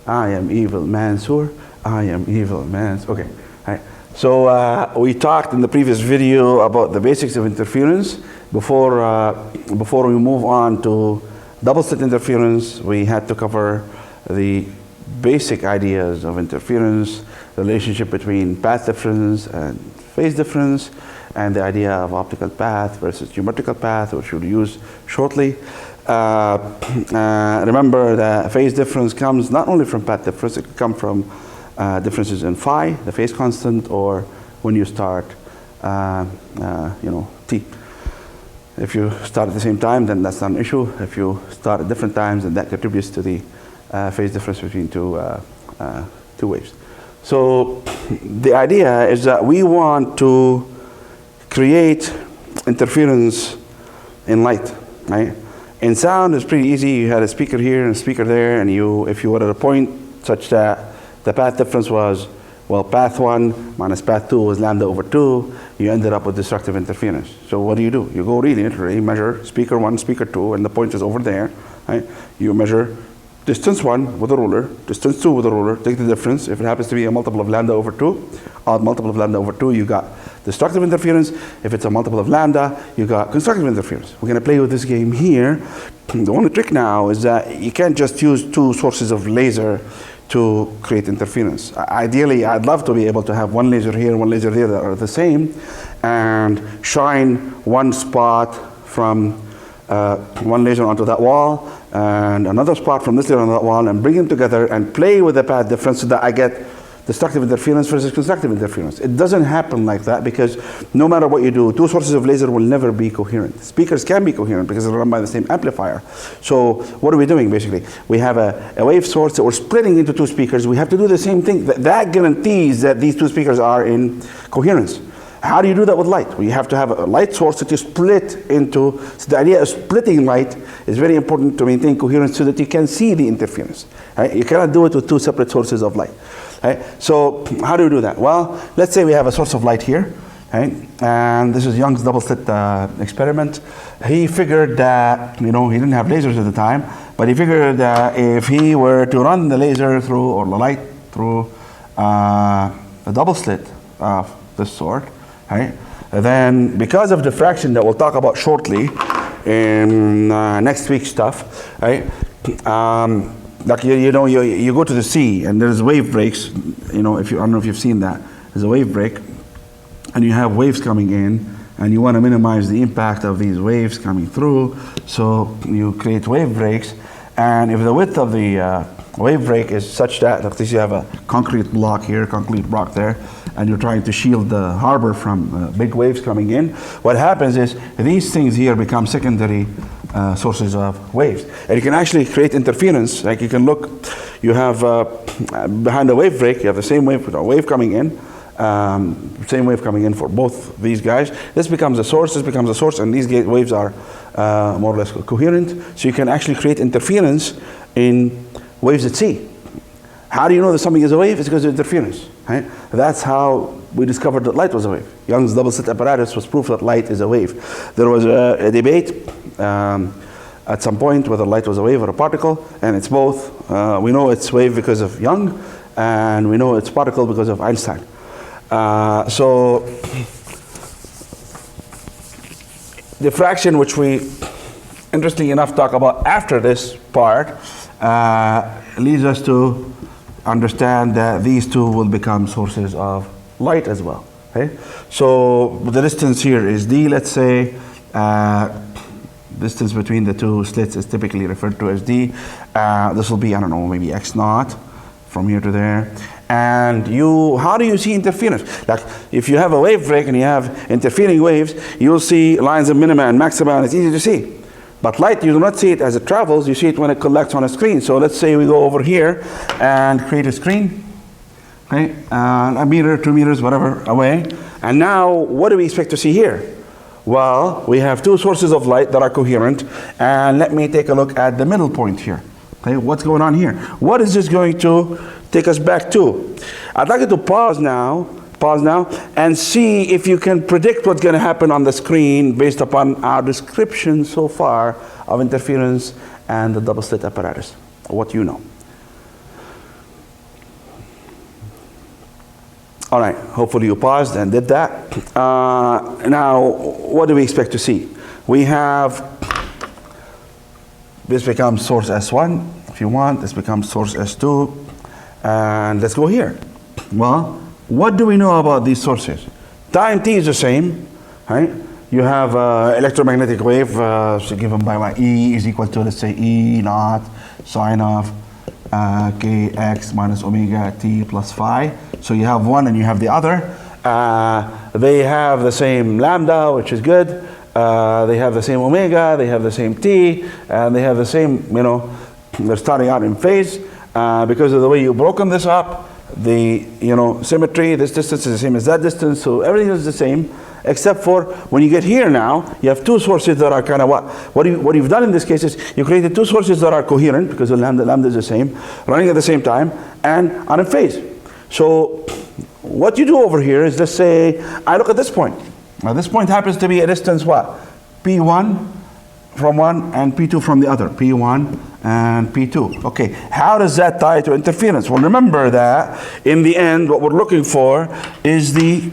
I am evil Mansoor. I am evil Mansoor. Okay. All right. So we talked in the previous video about the basics of interference. Before we move on to double slit interference, we had to cover the basic ideas of interference, the relationship between path difference and phase difference, and the idea of optical path versus geometrical path, which we'll use shortly. Remember that phase difference comes not only from path difference, it can come from differences in phi, the phase constant, or when you start, t. If you start at the same time, then that's not an issue. If you start at different times, then that contributes to the phase difference between two waves. So the idea is that we want to create interference in light, right? In sound, it's pretty easy. You had a speaker here and a speaker there, and if you were at a point such that the path difference was, well, path 1 minus path 2 was lambda over 2, you ended up with destructive interference. So what do? You go really literally measure speaker 1, speaker 2, and the point is over there, right? You measure distance 1 with a ruler, distance 2 with a ruler, take the difference. If it happens to be a multiple of lambda over 2, odd multiple of lambda over 2, you got destructive interference. If it's a multiple of lambda, you got constructive interference. We're going to play with this game here. The only trick now is that you can't just use two sources of laser to create interference. Ideally, I'd love to be able to have one laser here, one laser there that are the same, and shine one spot from one laser onto that wall, and another spot from this laser on that wall, and bring them together and play with the path difference so that I get destructive interference versus constructive interference. It doesn't happen like that because no matter what you do, two sources of laser will never be coherent. Speakers can be coherent because they're run by the same amplifier. So what are we doing basically? We have a wave source that we're splitting into two speakers. We have to do the same thing. That guarantees that these two speakers are in coherence. How do you do that with light? Well, you have to have a light source that you split into. So the idea of splitting light is very important to maintain coherence so that you can see the interference. Right? You cannot do it with two separate sources of light. Right? So how do we do that? Well, let's say we have a source of light here. Right? And this is Young's double slit experiment. He figured that, he didn't have lasers at the time, but he figured that if he were to run the laser through, or the light through a double slit of this sort, right? Then because of diffraction that we'll talk about shortly in next week's stuff, right? Like you go to the sea and there's wave breaks. I don't know if you've seen that. There's a wave break, and you have waves coming in, and you want to minimize the impact of these waves coming through. So you create wave breaks, and if the width of the wave break is such that, like this, you have a concrete block here, concrete block there, and you're trying to shield the harbor from big waves coming in, what happens is these things here become secondary sources of waves. And you can actually create interference. Like you can look, you have behind a wave break, you have the same wave with a wave coming in, same wave coming in for both these guys. This becomes a source, this becomes a source, and these waves are more or less coherent. So you can actually create interference in waves at sea. How do you know that something is a wave? It's because of interference. Right? That's how we discovered that light was a wave. Young's double slit apparatus was proof that light is a wave. There was a debate at some point whether light was a wave or a particle, and it's both. We know it's wave because of Young, and we know it's particle because of Einstein. So diffraction, which we, interestingly enough, talk about after this part, leads us to understand that these two will become sources of light as well. Okay? So the distance here is d, let's say. Distance between the two slits is typically referred to as d. This will be, I don't know, maybe x naught from here to there. And how do you see interference? Like if you have a wave break and you have interfering waves, you'll see lines of minima and maxima, and it's easy to see. But light, you do not see it as it travels, you see it when it collects on a screen. So let's say we go over here and create a screen, okay? A meter, 2 meters, whatever, away. And now, what do we expect to see here? Well, we have two sources of light that are coherent, and let me take a look at the middle point here. Okay, what's going on here? What is this going to take us back to? I'd like you to pause now, and see if you can predict what's going to happen on the screen based upon our description so far of interference and the double slit apparatus, what you know. All right, hopefully you paused and did that. Now, what do we expect to see? We have, this becomes source S1, if you want, this becomes source S2, and let's go here. Well, what do we know about these sources? Time t is the same, right? You have electromagnetic wave, so given by my E is equal to, let's say, E naught sine of kx minus omega t plus phi. So you have one and you have the other. They have the same lambda, which is good. They have the same omega, they have the same t, and they have the same, they're starting out in phase. Because of the way you've broken this up, the symmetry, this distance is the same as that distance, so everything is the same, except for when you get here now, you have two sources that are kind of what you've done in this case is you created two sources that are coherent because the lambda is the same, running at the same time, and are in phase. So what you do over here is, let's say, I look at this point. Now this point happens to be a distance what? P1 from one and P2 from the other. P1 and P2. Okay, how does that tie to interference? Well, remember that in the end, what we're looking for is the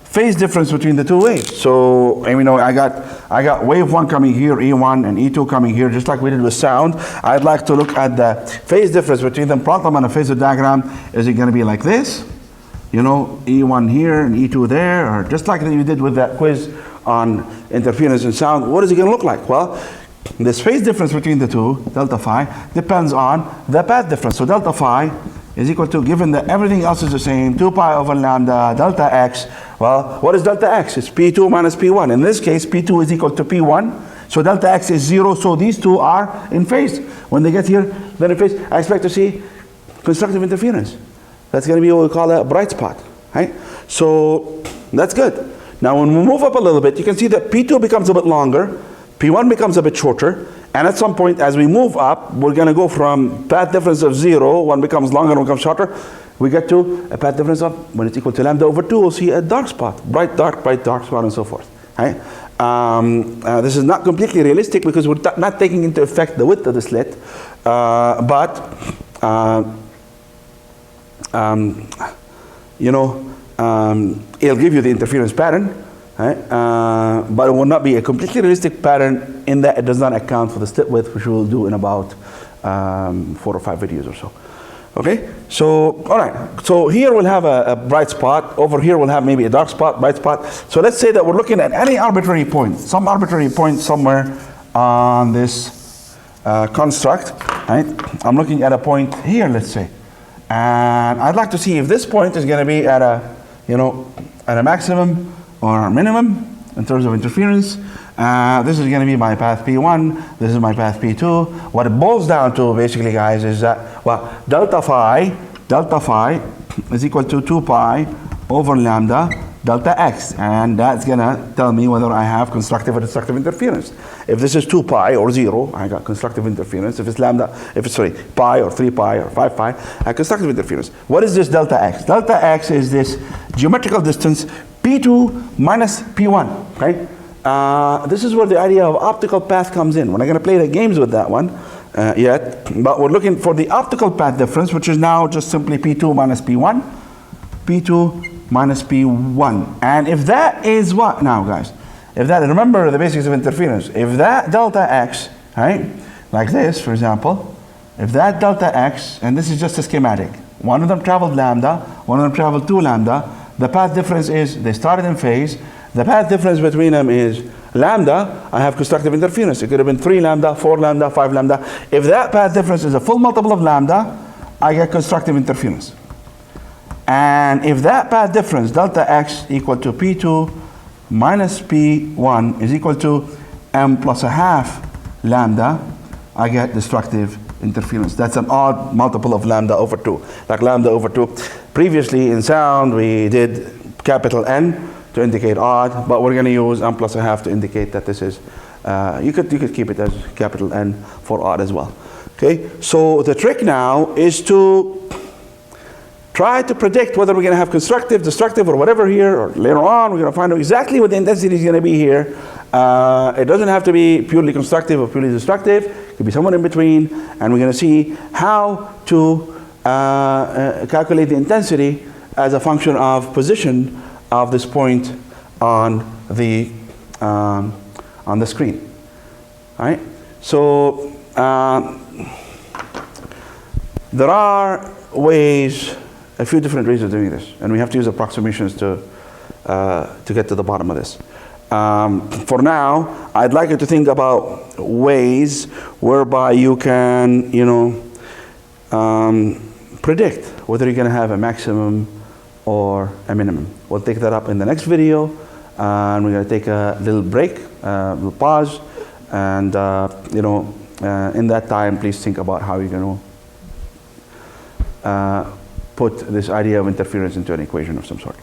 phase difference between the two waves. So, I got wave 1 coming here, E1, and E2 coming here, just like we did with sound. I'd like to look at the phase difference between them. Plot them on a phasor diagram. Is it going to be like this? E1 here and E2 there, or just like you did with that quiz on interference in sound. What is it going to look like? Well, this phase difference between the two, delta phi, depends on the path difference. So delta phi is equal to, given that everything else is the same, 2 pi over lambda delta x. Well, what is delta x? It's P2 minus P1. In this case, P2 is equal to P1. So delta x is 0. So these two are in phase. When they get here, they're in phase. I expect to see constructive interference. That's going to be what we call a bright spot, right? So that's good. Now, when we move up a little bit, you can see that P2 becomes a bit longer, P1 becomes a bit shorter, and at some point, as we move up, we're going to go from path difference of 0, one becomes longer, one becomes shorter, we get to a path difference of, when it's equal to lambda over 2, we'll see a dark spot, bright, dark, so on and so forth, right? This is not completely realistic because we're not taking into effect the width of the slit, it'll give you the interference pattern, right? But it will not be a completely realistic pattern in that it does not account for the slit width, which we'll do in about 4 or 5 videos or so. Okay, so all right, so here we'll have a bright spot. Over here we'll have maybe a dark spot, bright spot. So let's say that we're looking at any arbitrary point, some arbitrary point somewhere on this construct, right? I'm looking at a point here, let's say, and I'd like to see if this point is going to be at a at a maximum or a minimum in terms of interference. This is going to be my path P1, this is my path P2. What it boils down to basically, guys, is that, well, delta phi is equal to 2 pi over lambda delta x, and that's going to tell me whether I have constructive or destructive interference. If this is 2 pi or 0, I got constructive interference. If it's pi or 3 pi or 5 pi, I have constructive interference. What is this delta x? Delta x is this geometrical distance P2 minus P1, okay? This is where the idea of optical path comes in. We're not going to play the games with that one yet, but we're looking for the optical path difference, which is now just simply P2 minus P1, P2 minus P1. And if that is what now, guys? If that, remember the basics of interference. If that delta x, right, like this, for example, if that delta x, and this is just a schematic, one of them traveled lambda, one of them traveled 2 lambda, the path difference is, they started in phase, the path difference between them is lambda, I have constructive interference. It could have been 3 lambda, 4 lambda, 5 lambda. If that path difference is a full multiple of lambda, I get constructive interference. And if that path difference, delta x equal to P2 minus P1 is equal to m plus a half lambda, I get destructive interference. That's an odd multiple of lambda over 2, like lambda over 2. Previously in sound, we did capital N to indicate odd, but we're going to use m plus a half to indicate that this is, you could keep it as capital N for odd as well. Okay, so the trick now is to try to predict whether we're going to have constructive, destructive, or whatever here, or later on we're going to find out exactly what the intensity is going to be here. It doesn't have to be purely constructive or purely destructive. It could be somewhere in between, and we're going to see how to calculate the intensity as a function of position of this point on the screen. All right? So there are ways, a few different ways of doing this, and we have to use approximations to get to the bottom of this. For now, I'd like you to think about ways whereby you can, predict whether you're going to have a maximum or a minimum. We'll take that up in the next video, and we're going to take a little break, a little pause, and in that time, please think about how you're going to put this idea of interference into an equation of some sort.